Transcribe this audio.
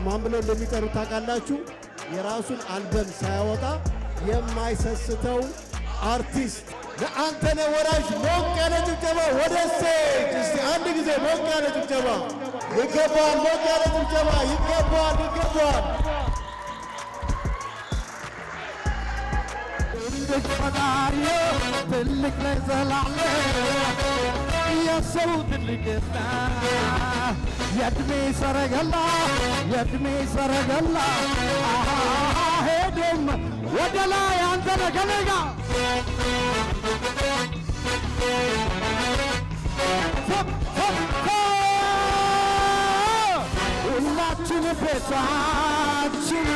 ማን ብለው እንደሚጠሩ ታውቃላችሁ? የራሱን አልበም ሳያወጣ የማይሰስተው አርቲስት ለአንተነህ ወራሽ ሞቅ ያለ ጭብጨባ ወደ ስቴጅ እስቲ አንድ ጊዜ ሞቅ ያለ ጭብጨባ ይገባል። ሞቅ ያለ ጭብጨባ ይገባል። ትልቅ ፈጣሪ ትልቅ ለዘላለ የሰው ትልቅና የእድሜ ሰረገላ ሄዶም ወደ ላይ አንተነህ ከነጋ ሁላችን ቤታችን